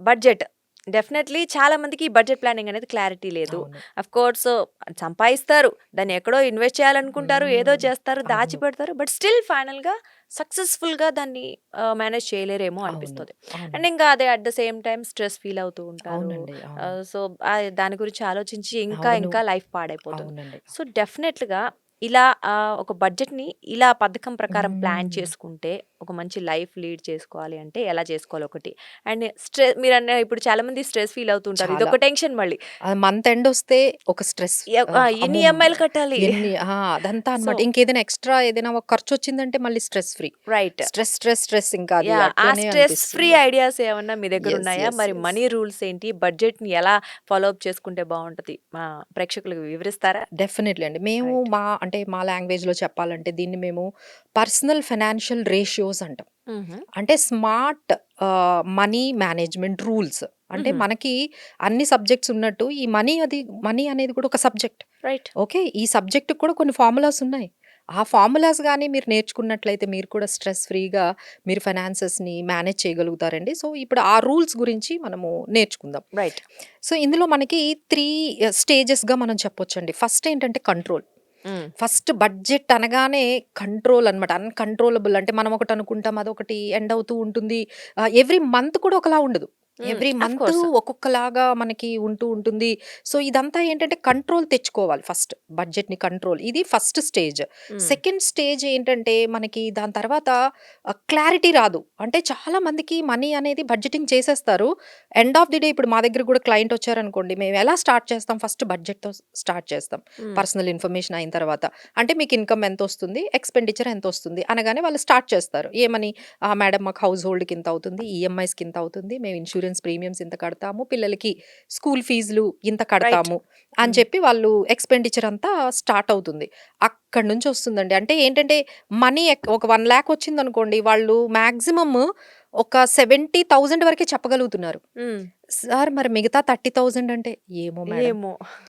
Budget. Definitely చాలా మందికి ఈ బడ్జెట్ ప్లానింగ్ అనేది క్లారిటీ లేదు. అవును. ఆఫ్‌కోర్స్ సంపాదిస్తారు. దాన్ని ఎక్కడో ఇన్వెస్ట్ చేయాలనుకుంటారు. ఏదో హ్మ్. చేస్తారు. అవును. దాచిపెడతారు. బట్ స్టిల్ ఫైనల్‌గా సక్సెస్‌ఫుల్‌గా దాన్ని మేనేజ్ చేయలేరేమో అవును. అనిపిస్తది. అవును. అండ్ ఇంకా అదే at the same time stress feel అవుతూ ఉంటారు. అవునండి. అవును. సో, దాని గురించి ఆలోచించి ఇంకా అవును. ఇంకా లైఫ్ పాడైపోతుంది. అవునండి. సో, డెఫినెట్‌గా ఇలా ఒక బడ్జెట్‌ని ఇలా పథకం ప్రకారం ప్లాన్ హ్మ్. చేసుకుంటే ఒక మంచి లైఫ్ లీడ్ చేసుకోవాలి అంటే ఎలా చేసుకోవాలి ఒకటి. అండ్ ఇప్పుడు చాలామంది స్ట్రెస్ ఫీల్ అవుతుంటారు. చాలా. ఇదొక టెన్షన్ మళ్ళీ. మంత్ ఎండ్ వస్తే ఒక స్ట్రెస్. ఎన్ని అమ్మో! ఈఎంఐలు కట్టాలి. అదంతా సో అన్నమాట. ఇంకేదైనా ఎక్స్‌ట్రా ఏదైనా ఒక ఖర్చొచ్చిందంటే మళ్ళీ stress free. Right. Stress, stress, stress ఇంకా అది ఆ అట్లనే స్ట్రెస్ ఫ్రీ అనిపిస్తుంది. ఐడియాస్ ఏమన్నా మీ యెస్. దగ్గరున్నాయా? యెస్. మరి యెస్. మనీ రూల్స్ ఏంటి? బడ్జెట్‌ని ఎలా ఫాలో అప్ చేసుకుంటే బావుంటది? మా ప్రేక్షకులకు వివరిస్తారా? డెఫినెట్‌లీ అండి. మేము రైట్. మా లాంగ్వేజ్‌లో చెప్పాలంటే దీన్ని మేము పర్సనల్ ఫైనాన్షియల్ రేషియోస్ అంటాం. హుహు. అంటే స్మార్ట్ మనీ మేనేజ్‌మెంట్ రూల్స్. అంటే హుహు. మనకి అన్ని సబ్జెక్ట్స్ ఉన్నట్టు ఈ మనీ అనేది కూడా ఒక సబ్జెక్ట్. రైట్. ఓకే. ఈ సబ్జెక్ట్‌కి కూడా కొన్ని ఫార్ములాస్ ఉన్నాయి. ఆ ఫార్ములాస్ గాని మీరు నేర్చుకున్నట్లయితే మీరు కూడా స్ట్రెస్ ఫ్రీగా మీరు ఫైనాన్సెస్‌ని మేనేజ్ చేయగలుగుతారండి. సో, ఇప్పుడు ఆ రూల్స్ గురించి మనము నేర్చుకుందాం. రైట్. సో, ఇందులో మనకి 3 స్టేజెస్‌గా మనం చెప్పొచ్చండి. ఫస్ట్ ఏంటంటే కంట్రోల్. హ్మ్. ఫస్ట్ బడ్జెట్ అనగానే కంట్రోల్ అనమాట. అన్‌కంట్రోలబుల్ అంటే మనం ఒకటి అనుకుంటాం. అదొకటి ఎండ్ అవుతూ ఉంటుంది. ఎవ్రీ మంత్ కూడా ఒకలా ఉండదు. హ్మ్. Every of month course. ఒక్కొక్కలాగా మనకి ఉంటూ ఉంటుంది. సో, ఇదంతా ఏంటంటే కంట్రోల్ తెచ్చుకోవాలి ఫస్ట్. బడ్జెట్‌ని కంట్రోల్. ఇది ఫస్ట్ స్టేజ్. హ్మ్. సెకండ్ స్టేజ్ ఏంటంటే మనకి దాని తర్వాత క్లారిటీ రాదు. అంటే చాలా మందికి మనీ అనేది బడ్జెటింగ్ చేసేస్తారు. ఎండ్ ఆఫ్ ది డే ఇప్పుడు మా దగ్గర కూడా క్లయింట్ వచ్చారనుకోండి. మేము ఎలా స్టార్ట్ చేస్తాం? ఫస్ట్ బడ్జెట్‌తో స్టార్ట్ చేస్తాం. హ్మ్. పర్సనల్ ఇన్ఫర్మేషన్ అయిన తర్వాత. అంటే మీకు ఇన్‌కమ్ ఎంతొస్తుంది? ఎక్స్‌పెండిచర్ ఎంతొస్తుంది? అనగానే వాళ్ళు స్టార్ట్ చేస్తారు. ఏమని? మేడం మాకు హౌస్ హోల్డ్‌కి ఇంత అవుతుంది. ఈఎంఐస్‌కి ఇంత అవుతుంది. మేము ఇన్స్యూరెన్స్ ప్రీమియమ్స్ ఇంత కడతాము. పిల్లలకి స్కూల్ ఫీజులు ఇంత రైట్. కడతాము. అని హ్మ్. చెప్పి వాళ్ళు ఎక్స్‌పెండిచర్ అంతా స్టార్ట్ అవుతుంది. అక్కడి నుంచి వస్తుందండి. అంటే ఏంటంటే మనీ ఒక 1,00,000 వచ్చిందనుకోండి. వాళ్ళు మాక్సిమమ్ ఒక 70,000 వరకే చెప్పగలుగుతున్నారు. హ్మ్. సార్ మరి మిగతా 30,000 అంటే ఏమో మేడం. ఏమో!